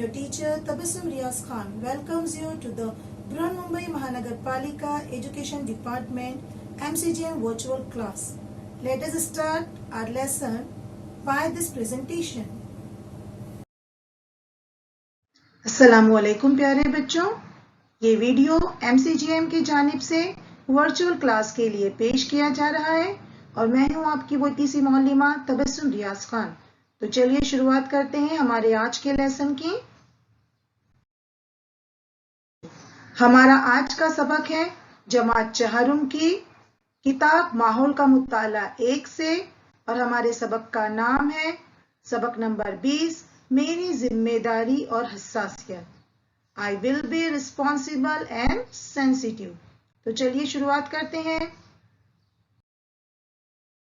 your teacher Tabassum Riaz Khan welcomes you to the Brihanmumbai Mahanagarpalika Education Department MCGM virtual class. Let us start our lesson by this presentation. अस्सलामुअलैकुम प्यारे बच्चों, ये video MCGM की जानिब से virtual class के लिए पेश किया जा रहा है और मैं हूं आपकी वो तीसरी मोहल्लिमा तबस्सुम रियाज खान। तो चलिए शुरुआत करते हैं हमारे आज के लेसन की। हमारा आज का सबक है जमात चहारुम की किताब माहौल का मुताला 1 से और हमारे सबक का नाम है सबक नंबर 20, मेरी जिम्मेदारी और हसासियत। I will be responsible and sensitive. तो चलिए शुरुआत करते हैं।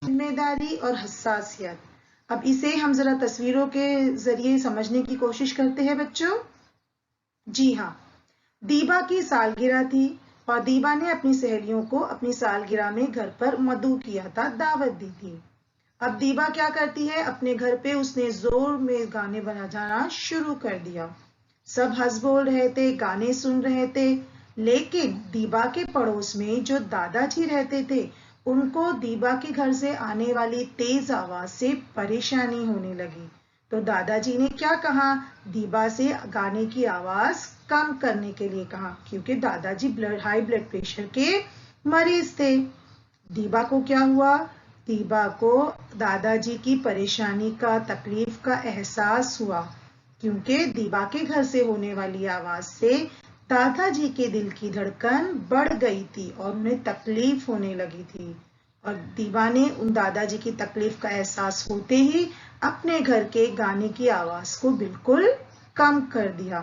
जिम्मेदारी और हसासियत, अब इसे हम जरा तस्वीरों के जरिए समझने की कोशिश करते हैं बच्चों। जी हाँ, दीबा की सालगिरह थी और दीबा ने अपनी सहेलियों को अपनी सालगिरह में घर पर मदऊ किया था, दावत दी थी। अब दीबा क्या करती है, अपने घर पे उसने जोर में गाने बजाना शुरू कर दिया। सब हंस बोल रहे थे, गाने सुन रहे थे, लेकिन दीबा के पड़ोस में जो दादाजी रहते थे उनको दीबा के घर से आने वाली तेज आवाज से परेशानी होने लगी। तो दादाजी ने क्या कहा, दीबा से गाने की आवाज कम करने के लिए कहा, क्योंकि दादाजी हाई ब्लड प्रेशर के मरीज थे। दीबा को क्या हुआ, दीबा को दादाजी की परेशानी का, तकलीफ का एहसास हुआ, क्योंकि दीबा के घर से होने वाली आवाज से दादाजी के दिल की धड़कन बढ़ गई थी और उन्हें तकलीफ होने लगी थी। और दीबा ने उन दादाजी की तकलीफ का एहसास होते ही अपने घर के गाने की आवाज को बिल्कुल कम कर दिया।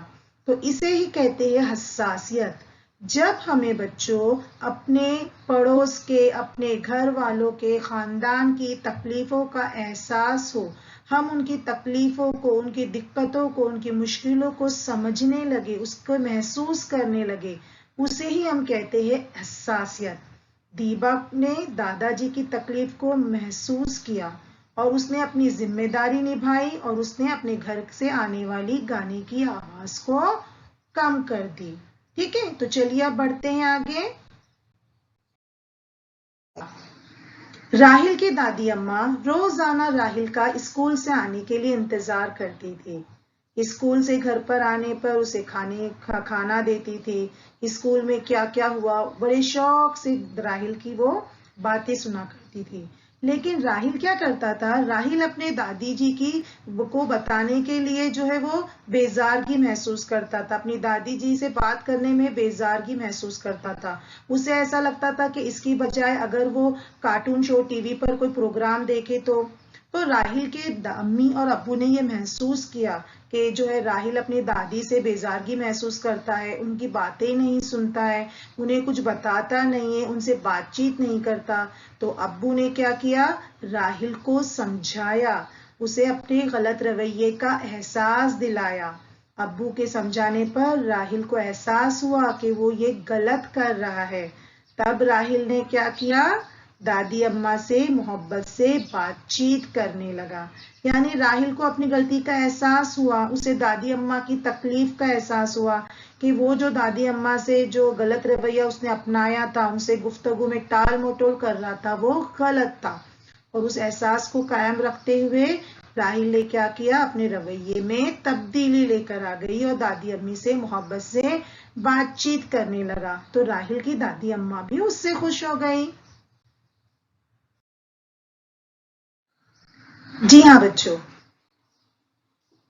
तो इसे ही कहते हैं हसासियत। जब हमें बच्चों अपने पड़ोस के, अपने घर वालों के, खानदान की तकलीफों का एहसास हो, हम उनकी तकलीफों को, उनकी दिक्कतों को, उनकी मुश्किलों को समझने लगे, उसको महसूस करने लगे, उसे ही हम कहते हैं हसासियत। दीबा ने दादाजी की तकलीफ को महसूस किया और उसने अपनी जिम्मेदारी निभाई और उसने अपने घर से आने वाली गाने की आवाज को कम कर दी। ठीक है, तो चलिए अब बढ़ते हैं आगे। राहिल की दादी अम्मा रोजाना राहिल का स्कूल से आने के लिए इंतजार करती थी। स्कूल से घर पर आने पर उसे खाना देती थी। स्कूल में क्या क्या हुआ बड़े शौक से राहिल की वो बातें सुना करती थी। लेकिन राहिल क्या करता था, राहिल अपने दादी जी को बताने के लिए जो है वो बेजारगी महसूस करता था, अपनी दादी जी से बात करने में बेजारगी महसूस करता था। उसे ऐसा लगता था कि इसकी बजाय अगर वो कार्टून शो टीवी पर कोई प्रोग्राम देखे तो राहिल के अम्मी और अब्बू ने ये महसूस किया कि जो है राहिल अपनी दादी से बेजारगी महसूस करता है, उनकी बातें नहीं सुनता है, उन्हें कुछ बताता नहीं है, उनसे बातचीत नहीं करता। तो अब्बू ने क्या किया, राहिल को समझाया, उसे अपने गलत रवैये का एहसास दिलाया। अब्बू के समझाने पर राहिल को एहसास हुआ कि वो ये गलत कर रहा है। तब राहिल ने क्या किया, दादी अम्मा से मोहब्बत से बातचीत करने लगा। यानी राहिल को अपनी गलती का एहसास हुआ, उसे दादी अम्मा की तकलीफ का एहसास हुआ कि वो जो दादी अम्मा से जो गलत रवैया उसने अपनाया था, उनसे गुफ्तगू में टाल मटोल कर रहा था, वो गलत था। और उस एहसास को कायम रखते हुए राहिल ने क्या किया, अपने रवैये में तब्दीली लेकर आ गई और दादी अम्मी से मोहब्बत से बातचीत करने लगा। तो राहिल की दादी अम्मा भी उससे खुश हो गई। जी हाँ बच्चों,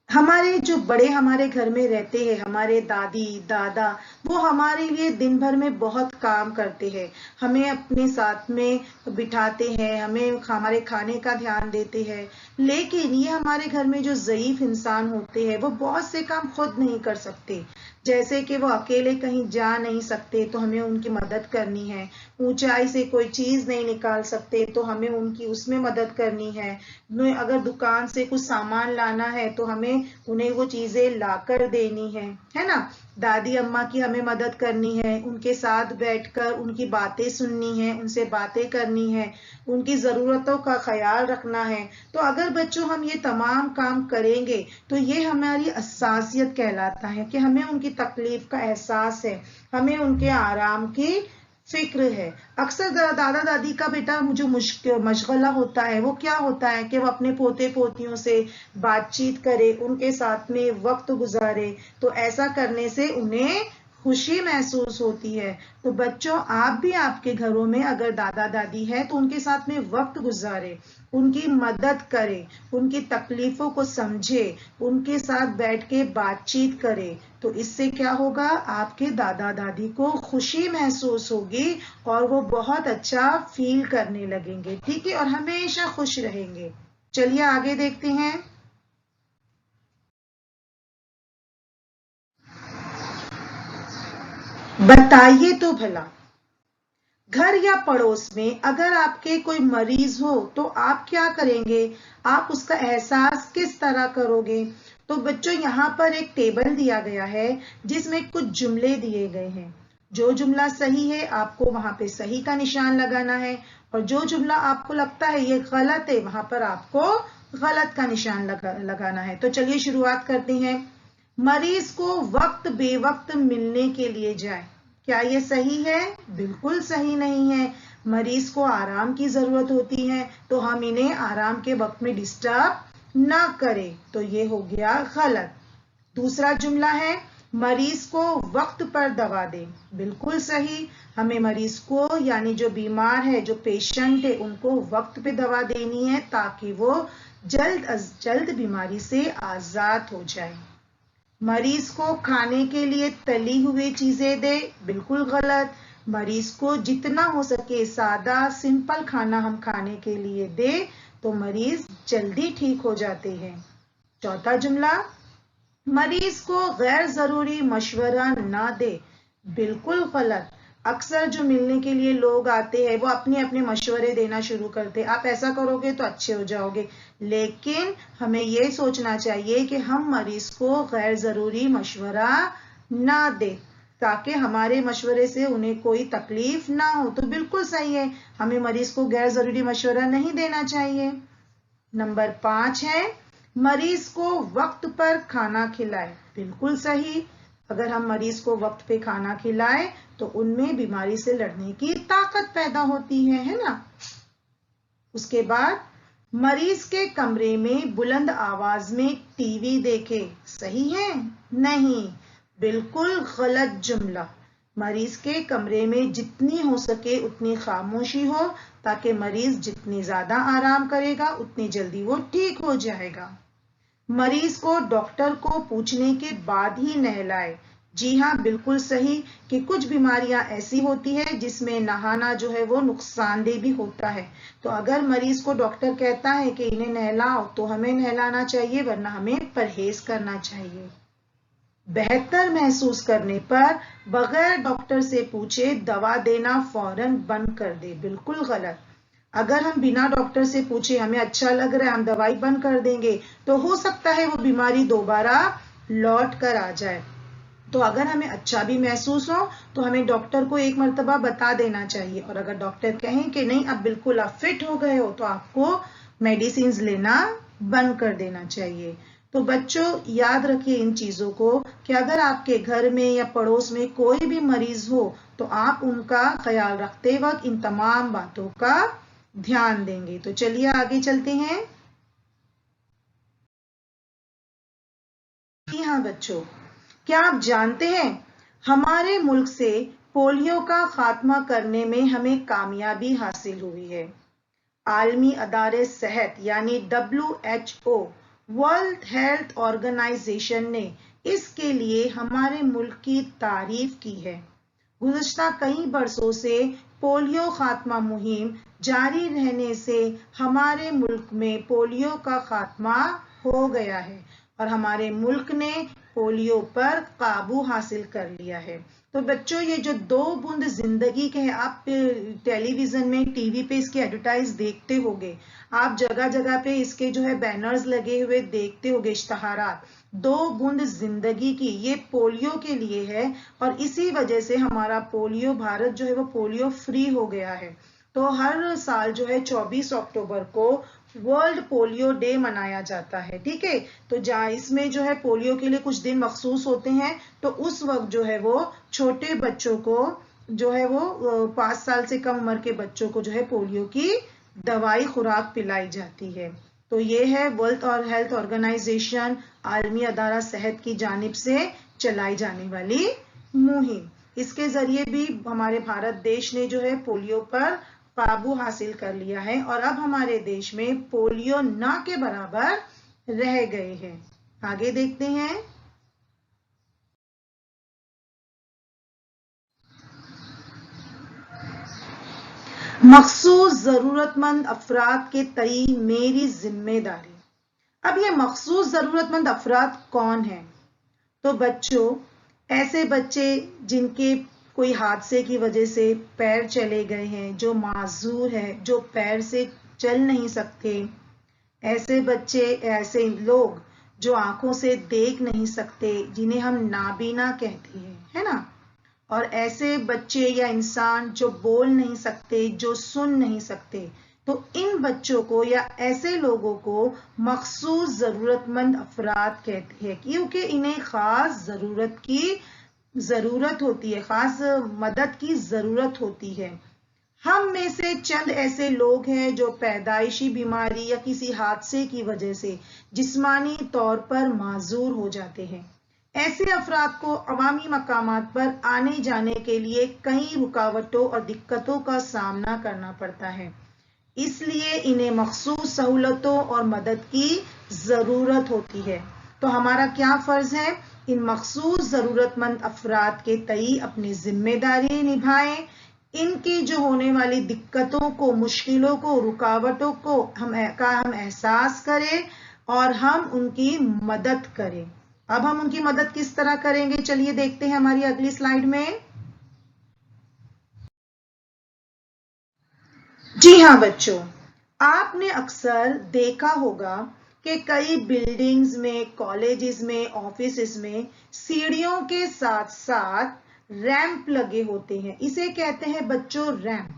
हमारे जो बड़े हमारे घर में रहते हैं, हमारे दादी दादा, वो हमारे लिए दिन भर में बहुत काम करते हैं, हमें अपने साथ में बिठाते हैं, हमें हमारे खाने का ध्यान देते हैं। लेकिन ये हमारे घर में जो ज़ईफ इंसान होते हैं वो बहुत से काम खुद नहीं कर सकते। जैसे कि वो अकेले कहीं जा नहीं सकते तो हमें उनकी मदद करनी है, ऊंचाई से कोई चीज नहीं निकाल सकते तो हमें उनकी उसमें मदद करनी है, अगर दुकान से कुछ सामान लाना है तो हमें उन्हें वो चीजें लाकर देनी है ना। दादी अम्मा की हमें मदद करनी है, उनके साथ बैठकर उनकी बातें सुननी है, उनसे बातें करनी है, उनकी ज़रूरतों का ख्याल रखना है। तो अगर बच्चों हम ये तमाम काम करेंगे तो ये हमारी हसासियत कहलाता है कि हमें उनकी तकलीफ का एहसास है, हमें उनके आराम की फिक्र है। अक्सर दादा दादी का बेटा जो मशगला होता है वो क्या होता है कि वो अपने पोते पोतियों से बातचीत करे, उनके साथ में वक्त गुजारे। तो ऐसा करने से उन्हें खुशी महसूस होती है। तो बच्चों आप भी आपके घरों में अगर दादा दादी है तो उनके साथ में वक्त गुजारे, उनकी मदद करे, उनकी तकलीफों को समझे, उनके साथ बैठ के बातचीत करे। तो इससे क्या होगा, आपके दादा दादी को खुशी महसूस होगी और वो बहुत अच्छा फील करने लगेंगे, ठीक है, और हमेशा खुश रहेंगे। चलिए आगे देखते हैं। बताइए तो भला, घर या पड़ोस में अगर आपके कोई मरीज हो तो आप क्या करेंगे, आप उसका एहसास किस तरह करोगे। तो बच्चों यहाँ पर एक टेबल दिया गया है जिसमें कुछ जुमले दिए गए हैं। जो जुमला सही है आपको वहां पे सही का निशान लगाना है, और जो जुमला आपको लगता है ये गलत है वहां पर आपको गलत का निशान लगाना है। तो चलिए शुरुआत करते हैं। मरीज को वक्त बेवक्त मिलने के लिए जाए, क्या ये सही है? बिल्कुल सही नहीं है। मरीज को आराम की जरूरत होती है तो हम इन्हें आराम के वक्त में डिस्टर्ब ना करें, तो ये हो गया गलत। दूसरा जुमला है, मरीज को वक्त पर दवा दें, बिल्कुल सही। हमें मरीज को यानी जो बीमार है, जो पेशेंट है, उनको वक्त पे दवा देनी है ताकि वो जल्द अज जल्द बीमारी से आजाद हो जाए। मरीज को खाने के लिए तली हुई चीजें दे, बिल्कुल गलत। मरीज को जितना हो सके सादा सिंपल खाना हम खाने के लिए दे तो मरीज जल्दी ठीक हो जाते हैं। चौथा जुमला, मरीज को गैर जरूरी मशवरा ना दे, बिल्कुल गलत। अक्सर जो मिलने के लिए लोग आते हैं वो अपने अपने मशवरे देना शुरू करते हैं, आप ऐसा करोगे तो अच्छे हो जाओगे, लेकिन हमें ये सोचना चाहिए कि हम मरीज को गैर जरूरी मशवरा ना दे ताकि हमारे मशवरे से उन्हें कोई तकलीफ ना हो। तो बिल्कुल सही है, हमें मरीज को गैर जरूरी मशवरा नहीं देना चाहिए। नंबर 5 है, मरीज को वक्त पर खाना खिलाए, बिल्कुल सही। अगर हम मरीज को वक्त पे खाना खिलाएं तो उनमें बीमारी से लड़ने की ताकत पैदा होती है ना। उसके बाद, मरीज के कमरे में बुलंद आवाज में टीवी देखे, सही है? नहीं, बिल्कुल गलत जुमला। मरीज के कमरे में जितनी हो सके उतनी खामोशी हो ताकि मरीज जितनी ज्यादा आराम करेगा उतनी जल्दी वो ठीक हो जाएगा। मरीज को डॉक्टर को पूछने के बाद ही नहलाए, जी हाँ, बिल्कुल सही कि कुछ बीमारियां ऐसी होती है जिसमें नहाना जो है वो नुकसानदेह भी होता है। तो अगर मरीज को डॉक्टर कहता है कि इन्हें नहलाओ तो हमें नहलाना चाहिए, वरना हमें परहेज करना चाहिए। बेहतर महसूस करने पर बगैर डॉक्टर से पूछे दवा देना फौरन बंद कर दे, बिल्कुल गलत। अगर हम बिना डॉक्टर से पूछे हमें अच्छा लग रहा है हम दवाई बंद कर देंगे तो हो सकता है वो बीमारी दोबारा लौट कर आ जाए। तो अगर हमें अच्छा भी महसूस हो तो हमें डॉक्टर को एक मर्तबा बता देना चाहिए, और अगर डॉक्टर कहें कि नहीं अब बिल्कुल आप फिट हो गए हो तो आपको मेडिसिन लेना बंद कर देना चाहिए। तो बच्चों याद रखिए इन चीजों को कि अगर आपके घर में या पड़ोस में कोई भी मरीज हो तो आप उनका ख्याल रखते वक्त इन तमाम बातों का ध्यान देंगे। तो चलिए आगे चलते हैं। जी हाँ बच्चों, क्या आप जानते हैं हमारे मुल्क से पोलियो का खात्मा करने में हमें कामयाबी हासिल हुई है। आलमी अदारे सेहत यानी WHO, वर्ल्ड हेल्थ ऑर्गेनाइजेशन ने इसके लिए हमारे मुल्क की तारीफ की है। गुज़श्ता कई बरसों से पोलियो खात्मा मुहिम जारी रहने से हमारे मुल्क में पोलियो का खात्मा हो गया है और हमारे मुल्क ने पोलियो पर काबू हासिल कर लिया है। تو بچوں یہ جو 2 بوند زندگی کے ہیں، آپ ٹیلی ویژن میں ٹی وی پہ اس کے ایڈورٹائز دیکھتے ہوگے، آپ جگہ جگہ پہ اس کے جو ہے بینرز لگے ہوئے دیکھتے ہوگے، اشتہارات. 2 بوند زندگی کی، یہ پولیو کے لیے ہے، اور اسی وجہ سے ہمارا پولیو، بھارت جو ہے وہ پولیو فری ہو گیا ہے. تو ہر سال جو ہے 24 اکتوبر کو ورلڈ پولیو ڈے منایا جاتا ہے. ٹھیک ہے، تو اس میں جو ہے پولیو کے لیے کچھ دن مخصوص ہوتے ہیں، تو اس وقت جو ہے وہ چھوٹے بچوں کو جو ہے وہ 5 سال سے کم عمر کے بچوں کو جو ہے پولیو کی دوائی خوراک پلائی جاتی ہے. تو یہ ہے ورلڈ اور ہیلتھ آرگنائزیشن، عالمی ادارہ صحت کی جانب سے چلائی جانے والی مہم. اس کے ذریعے بھی ہمارے بھارت دیش نے جو ہے پولیو پر قابو حاصل کر لیا ہے، اور اب ہمارے دیش میں پولیو نہ کے برابر رہ گئے ہیں. آگے دیکھتے ہیں. مخصوص ضرورت مند افراد کے تئیں میری ذمہ داری. اب یہ مخصوص ضرورت مند افراد کون ہیں؟ تو بچوں، ایسے بچے جن کے کوئی حادثے کی وجہ سے پیر چلے گئے ہیں، جو معذور ہے، جو پیر سے چل نہیں سکتے، ایسے بچے، ایسے لوگ جو آنکھوں سے دیکھ نہیں سکتے، جنہیں ہم نابینا کہتے ہیں، ہے نا؟ اور ایسے بچے یا انسان جو بول نہیں سکتے، جو سن نہیں سکتے، تو ان بچوں کو یا ایسے لوگوں کو مخصوص ضرورت مند افراد کہتے ہیں، کیونکہ انہیں خاص ضرورت ہوتی ہے، خاص مدد کی ضرورت ہوتی ہے. ہم میں سے چند ایسے لوگ ہیں جو پیدائشی بیماری یا کسی حادثے کی وجہ سے جسمانی طور پر معذور ہو جاتے ہیں. ایسے افراد کو عوامی مقامات پر آنے جانے کے لیے کئی رکاوٹوں اور دقتوں کا سامنا کرنا پڑتا ہے، اس لیے انہیں مخصوص سہولتوں اور مدد کی ضرورت ہوتی ہے. تو ہمارا کیا فرض ہے؟ ان مخصوص ضرورت مند افراد کے تئیں اپنی ذمہ داری نبھائیں، ان کی جو ہونے والی دقتوں کو، مشکلوں کو، رکاوٹوں کو ہم احساس کریں اور ہم ان کی مدد کریں. اب ہم ان کی مدد کس طرح کریں گے؟ چلیے دیکھتے ہیں ہماری اگلی سلائیڈ میں. جی ہاں بچوں، آپ نے اکثر دیکھا ہوگا کہ کئی بلڈنگز میں، کالجز میں، آفیسز میں سیڑھیوں کے ساتھ ساتھ ریمپ لگے ہوتے ہیں. اسے کہتے ہیں بچوں ریمپ.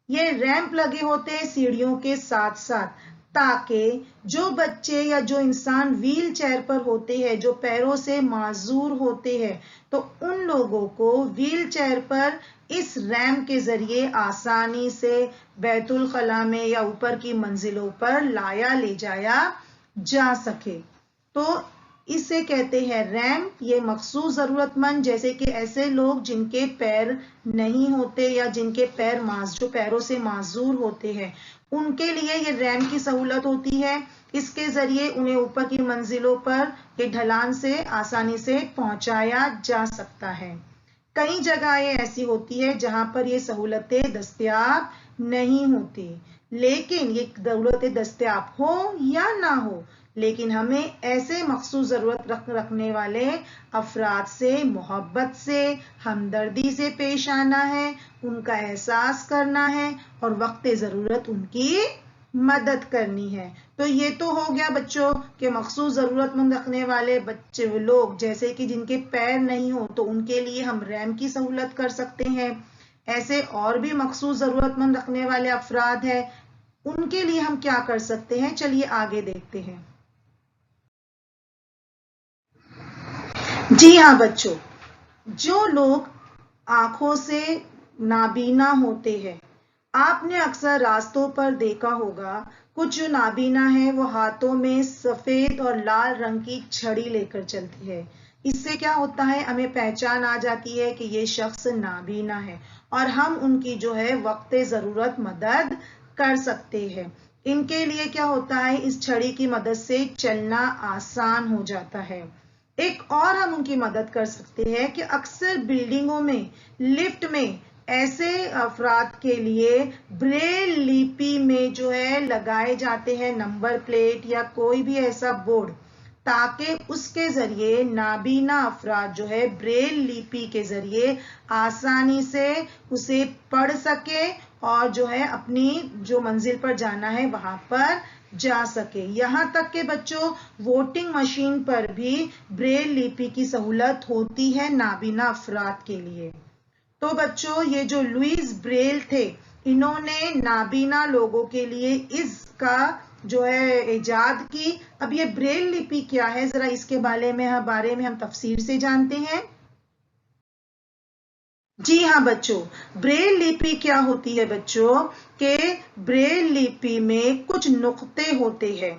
یہ ریمپ لگے ہوتے ہیں سیڑھیوں کے ساتھ ساتھ، تاکہ جو بچے یا جو انسان ویل چیئر پر ہوتے ہیں، جو پیروں سے معذور ہوتے ہیں، تو ان لوگوں کو ویل چیئر پر اس ریمپ کے ذریعے آسانی سے بیت الخلاء میں یا اوپر کی منزلوں پر لایا لے جایا جا سکے. تو اسے کہتے ہیں ریمپ. یہ مخصوص ضرورت مند، جیسے کہ ایسے لوگ جن کے پیر نہیں ہوتے یا جن کے پیر جو پیروں سے معذور ہوتے ہیں، ان کے لیے یہ ریمپ کی سہولت ہوتی ہے. اس کے ذریعے انہیں اوپر کی منزلوں پر یہ ڈھلان سے آسانی سے پہنچایا جا سکتا ہے. کئی جگہیں ایسی ہوتی ہے جہاں پر یہ سہولتیں دستیاب نہیں ہوتی، لیکن یہ سہولتیں دستیاب ہو یا نہ ہو، لیکن ہمیں ایسے مخصوص ضرورت رکھنے والے افراد سے محبت سے، ہمدردی سے پیش آنا ہے، ان کا احساس کرنا ہے اور وقت ضرورت ان کی مدد کرنی ہے. تو یہ تو ہو گیا بچوں کہ مخصوص ضرورت مند رکھنے والے بچے لوگ، جیسے کہ جن کے پیر نہیں ہو تو ان کے لیے ہم ریمپ کی سہولت کر سکتے ہیں. ایسے اور بھی مخصوص ضرورت مند رکھنے والے افراد ہیں، ان کے لیے ہم کیا کر سکتے ہیں؟ چلیے آگے دیکھتے ہیں. جی ہاں بچوں، جو لوگ آنکھوں سے نابینا ہوتے ہیں، آپ نے اکثر راستوں پر دیکھا ہوگا کچھ جو نابینا ہے وہ ہاتھوں میں سفید اور لال رنگ کی چھڑی لے کر چلتی ہے. اس سے کیا ہوتا ہے؟ ہمیں پہچان آ جاتی ہے کہ یہ شخص نابینا ہے اور ہم ان کی جو ہے وقت ضرورت مدد کر سکتے ہیں. ان کے لیے کیا ہوتا ہے؟ اس چھڑی کی مدد سے چلنا آسان ہو جاتا ہے. ایک اور ہم ان کی مدد کر سکتے ہیں کہ اکثر بلڈنگوں میں، لفٹ میں ایسے افراد کے لیے بریل لپی میں جو ہے لگائے جاتے ہیں نمبر پلیٹ یا کوئی بھی ایسا بورڈ. تاکہ اس کے ذریعے نابینا افراد جو ہے بریل لپی کے ذریعے آسانی سے اسے پڑھ سکے اور جو ہے اپنی جو منزل پر جانا ہے وہاں پر جا سکے. یہاں تک کہ بچوں ووٹنگ مشین پر بھی بریل لپی کی سہولت ہوتی ہے نابینا افراد کے لیے. تو بچوں یہ جو لوئس بریل تھے انہوں نے نابینا لوگوں کے لیے اس کا جو ہے ایجاد کی. اب یہ بریل لپی کیا ہے ذرا اس کے بارے میں ہم تفصیل سے جانتے ہیں. جی ہاں بچوں، بریل لپی کیا ہوتی ہے بچوں کہ بریل لپی میں کچھ نقطے ہوتے ہیں.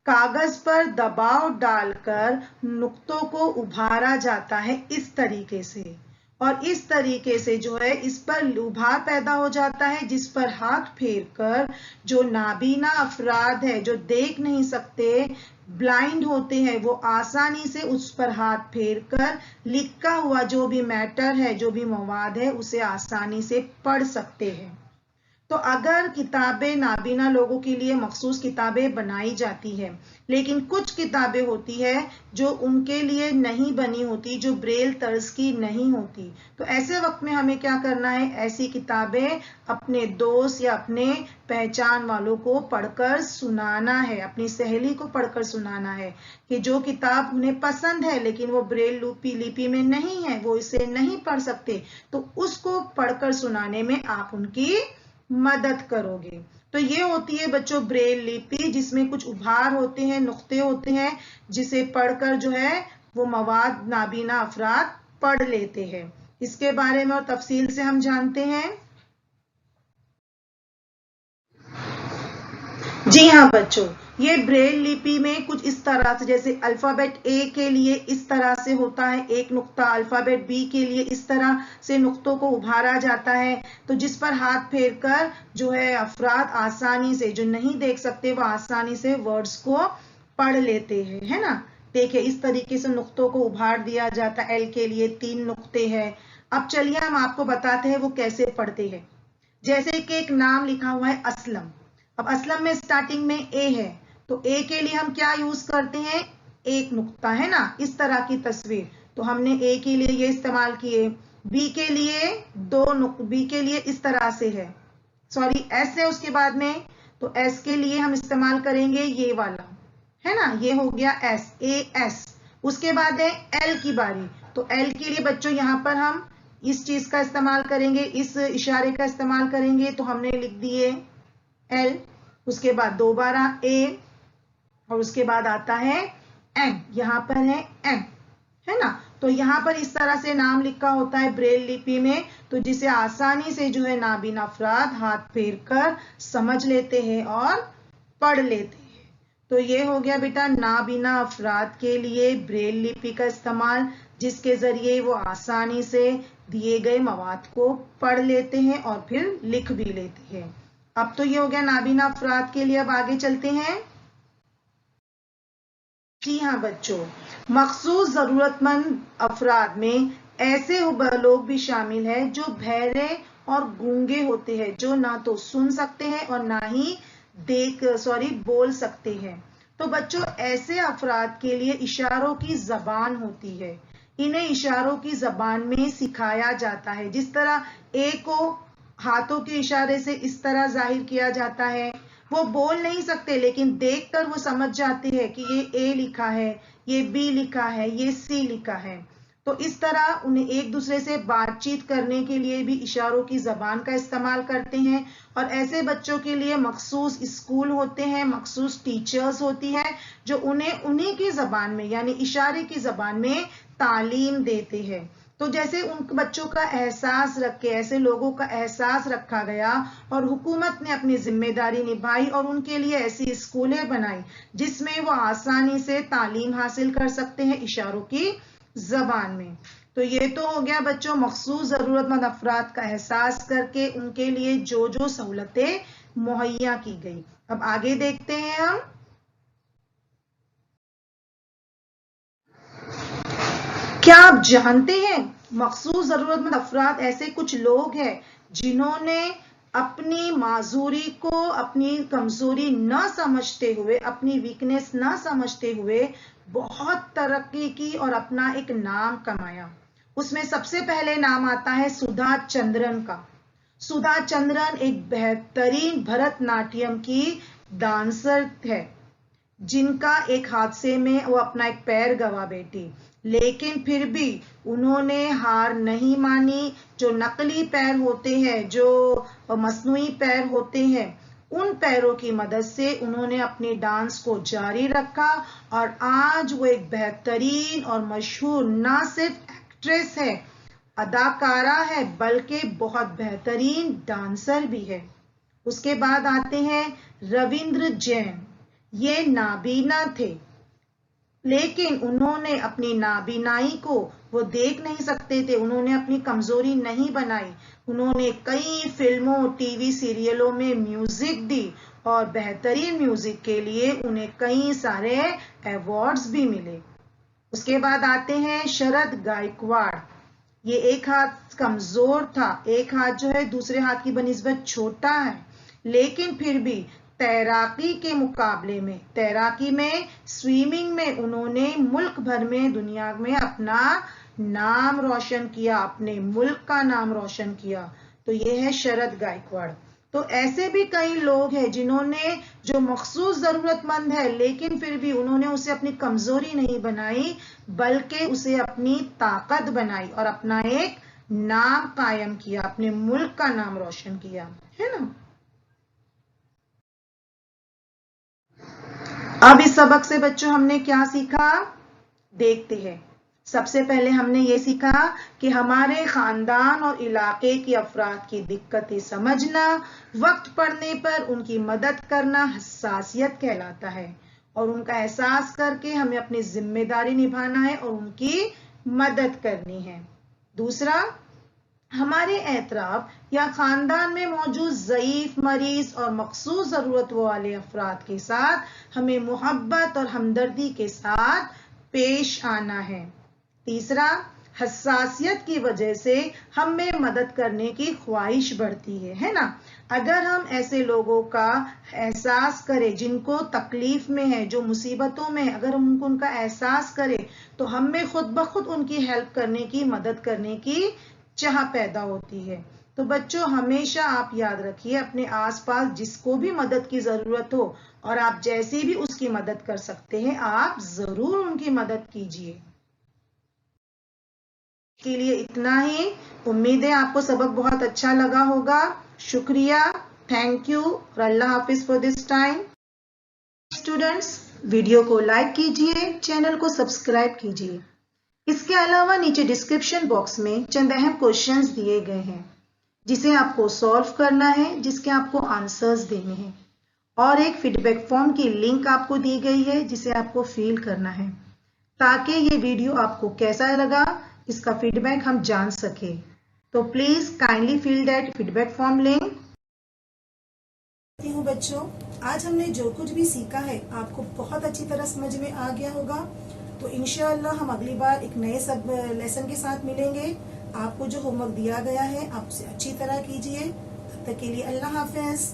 کاغذ پر دباؤ ڈال کر نقطوں کو ابھارا جاتا ہے اس طریقے سے، اور اس طریقے سے جو ہے اس پر ابھار پیدا ہو جاتا ہے جس پر ہاتھ پھیر کر جو نابینا افراد ہے جو دیکھ نہیں سکتے، بلائنڈ ہوتے ہیں، وہ آسانی سے اس پر ہاتھ پھیر کر لکھا ہوا جو بھی میٹر ہے جو بھی مواد ہے اسے آسانی سے پڑھ سکتے ہیں. تو اگر کتابیں نابینا لوگوں کے لیے مخصوص کتابیں بنائی جاتی ہیں لیکن کچھ کتابیں ہوتی ہے جو ان کے لیے نہیں بنی ہوتی، جو بریل طرز کی نہیں ہوتی، تو ایسے وقت میں ہمیں کیا کرنا ہے، ایسی کتابیں اپنے دوست یا اپنے پہچان والوں کو پڑھ کر سنانا ہے، اپنی سہیلی کو پڑھ کر سنانا ہے کہ جو کتاب انہیں پسند ہے لیکن وہ بریل لپی میں نہیں ہے، وہ اسے نہیں پڑھ سکتے، تو اس کو پڑھ کر سنانے میں آپ ان کی مدد کرو گے. تو یہ ہوتی ہے بچوں بریل لپی جس میں کچھ ابھار ہوتے ہیں، نقطے ہوتے ہیں جسے پڑھ کر جو ہے وہ مواد نابینا افراد پڑھ لیتے ہیں. اس کے بارے میں اور تفصیل سے ہم جانتے ہیں. جی ہاں بچوں، یہ بریل لپی میں کچھ اس طرح سے، جیسے الفابیٹ اے کے لیے اس طرح سے ہوتا ہے ایک نقطہ، الفابیٹ بی کے لیے اس طرح سے نقطوں کو ابھارا جاتا ہے، تو جس پر ہاتھ پھیر کر جو ہے افراد آسانی سے، جو نہیں دیکھ سکتے وہ آسانی سے ورڈز کو پڑھ لیتے ہیں، ہے نا. دیکھیں اس طریقے سے نقطوں کو ابھار دیا جاتا ہے. ایل کے لیے 3 نقطے ہیں. اب چلیے ہم آپ کو بتاتے ہیں وہ کیسے پڑھتے ہیں. جیسے کہ ایک نام لکھا ہوا ہے اسلم. اب اسلم میں سٹارٹنگ میں اے ہے تو اے کے لیے ہم کیا یوز کرتے ہیں، ایک نقطہ، ہے نا، اس طرح کی تصویر. تو ہم نے اے کے لیے یہ استعمال کیے. بی کے لیے 2 نقطے، بی کے لیے اس طرح سے ہے، سوری ایس ہے اس کے بعد میں، تو ایس کے لیے ہم استعمال کریں گے یہ والا، ہے نا، یہ ہو گیا ایس، اے ایس. اس کے بعد ہے ایل کی باری. تو ایل کے لیے بچوں یہاں پر ہم اس چیز کا استعمال کریں گے، اس اشارے کا استعمال کریں گے، تو ہم نے لکھ دیے ایل. اس کے بعد دوبارہ اے اور اس کے بعد آتا ہے ایم. یہاں پر ہے ایم، ہے نا. تو یہاں پر اس طرح سے نام لکھا ہوتا ہے بریل لپی میں، تو جسے آسانی سے جو ہے نابینا افراد ہاتھ پھیر کر سمجھ لیتے ہیں اور پڑھ لیتے ہیں. تو یہ ہو گیا بیٹا نابینا افراد کے لیے بریل لپی کا استعمال، جس کے ذریعے وہ آسانی سے دیے گئے مواد کو پڑھ لیتے ہیں اور پھر لکھ بھی لیتے ہیں. اب تو یہ ہو گیا نابینا افراد کے لیے. اب آگے چلتے ہیں. جی ہاں بچوں، مخصوص ضرورت مند افراد میں ایسے لوگ بھی شامل ہیں جو بہرے اور گونگے ہوتے ہیں، جو نہ تو سن سکتے ہیں اور نہ ہی بول سکتے ہیں. تو بچوں ایسے افراد کے لیے اشاروں کی زبان ہوتی ہے. انہیں اشاروں کی زبان میں سکھایا جاتا ہے. جس طرح اے کو ہاتھوں کے اشارے سے اس طرح ظاہر کیا جاتا ہے، وہ بول نہیں سکتے لیکن دیکھ کر وہ سمجھ جاتے ہیں کہ یہ اے لکھا ہے، یہ بی لکھا ہے، یہ سی لکھا ہے. تو اس طرح انہیں ایک دوسرے سے بات چیت کرنے کے لیے بھی اشاروں کی زبان کا استعمال کرتے ہیں. اور ایسے بچوں کے لیے مخصوص اسکول ہوتے ہیں، مخصوص ٹیچرز ہوتی ہے جو انہیں کی زبان میں یعنی اشارے کی زبان میں تعلیم دیتے ہیں. تو جیسے ان بچوں کا احساس رکھ کے ایسے لوگوں کا احساس رکھا گیا اور حکومت نے اپنی ذمہ داری نبھائی اور ان کے لیے ایسی اسکولیں بنائی جس میں وہ آسانی سے تعلیم حاصل کر سکتے ہیں اشاروں کی زبان میں. تو یہ تو ہو گیا بچوں مخصوص ضرورت مند افراد کا احساس کر کے ان کے لیے جو سہولتیں مہیا کی گئی. اب آگے دیکھتے ہیں ہم. کیا آپ جانتے ہیں مخصوص ضرورت مند افراد ایسے کچھ لوگ ہیں جنہوں نے अपनी माजूरी को अपनी कमजोरी न समझते हुए, अपनी वीकनेस न समझते हुए बहुत तरक्की की और अपना एक नाम कमाया। उसमें सबसे पहले नाम आता है सुधा चंद्रन का। सुधा चंद्रन एक बेहतरीन भरतनाट्यम की डांसर है, जिनका एक हादसे में वो अपना एक पैर गवा बैठी, लेकिन फिर भी उन्होंने हार नहीं मानी। जो नकली पैर होते हैं, जो मसनूई पैर होते हैं, उन पैरों की मदद से उन्होंने अपने डांस को जारी रखा और आज वो एक बेहतरीन और मशहूर ना सिर्फ एक्ट्रेस है, अदाकारा है, बल्कि बहुत बेहतरीन डांसर भी है। उसके बाद आते हैं रविंद्र जैन। ये नाबीना थे, लेकिन उन्होंने अपनी नाबीनाई को वो देख नहीं सकते थे, उन्होंने अपनी कमजोरी नहीं बनाई। उन्होंने कई फिल्मों, टीवी सीरियलों में म्यूजिक दी और बेहतरीन म्यूजिक के लिए उन्हें कई सारे अवार्ड्स भी मिले। उसके बाद आते हैं शरद गायकवाड़। ये एक हाथ कमजोर था, एक हाथ जो है दूसरे हाथ की बनिस्बत छोटा है, लेकिन फिर भी तैराकी के मुकाबले में, तैराकी में, स्विमिंग में उन्होंने मुल्क भर में, दुनिया में अपना नाम रोशन किया, अपने मुल्क का नाम रोशन किया। तो ये है शरद गायकवाड़। तो ऐसे भी कई लोग हैं जिन्होंने, जो मखसूस जरूरतमंद है, लेकिन फिर भी उन्होंने उसे अपनी कमजोरी नहीं बनाई, बल्कि उसे अपनी ताकत बनाई और अपना एक नाम कायम किया, अपने मुल्क का नाम रोशन किया, है ना। अब इस सबक से बच्चों हमने क्या सीखा, देखते हैं। सबसे पहले हमने ये सीखा कि हमारे खानदान और इलाके की अफराद की दिक्कतें समझना, वक्त पड़ने पर उनकी मदद करना हसासियत कहलाता है और उनका एहसास करके हमें अपनी जिम्मेदारी निभाना है और उनकी मदद करनी है। दूसरा, हमारे एतराफ या खानदान में मौजूद ज़ईफ, मरीज और मखसूस जरूरत वाले अफराद के साथ हमें मोहब्बत और हमदर्दी के साथ पेश आना है। तीसरा, हसासियत की वजह से हमें मदद करने की ख्वाहिश बढ़ती है ना। अगर हम ऐसे लोगों का एहसास करें जिनको तकलीफ में है, जो मुसीबतों में है, अगर हम उनका एहसास करें तो हमें खुद ब खुद उनकी हेल्प करने की, मदद करने की चाह पैदा होती है। तो बच्चों, हमेशा आप याद रखिए, अपने आसपास जिसको भी मदद की जरूरत हो और आप जैसी भी उसकी मदद कर सकते हैं, आप जरूर उनकी मदद कीजिए। के लिए इतना ही। उम्मीद है आपको सबक बहुत अच्छा लगा होगा। शुक्रिया, थैंक यू और अल्लाह हाफिज for this time. Students, video को लाइक कीजिए, चैनल को सब्सक्राइब कीजिए। इसके अलावा नीचे डिस्क्रिप्शन बॉक्स में चंद अहम क्वेश्चंस दिए गए हैं, जिसे आपको सॉल्व करना है, जिसके आपको आंसर्स देने हैं, और एक फीडबैक फॉर्म की लिंक आपको दी गई है जिसे आपको फिल करना है, ताकि ये वीडियो आपको कैसा लगा इसका फीडबैक हम जान सके। तो please kindly fill that feedback form link. बच्चों, आज हमने जो कुछ भी सीखा है आपको बहुत अच्छी तरह समझ में आ गया होगा। तो इंशाअल्लाह हम अगली बार एक नए सब लेसन के साथ मिलेंगे। आपको जो होमवर्क दिया गया है आप उसे अच्छी तरह कीजिए। तब तक के लिए अल्लाह हाफिज।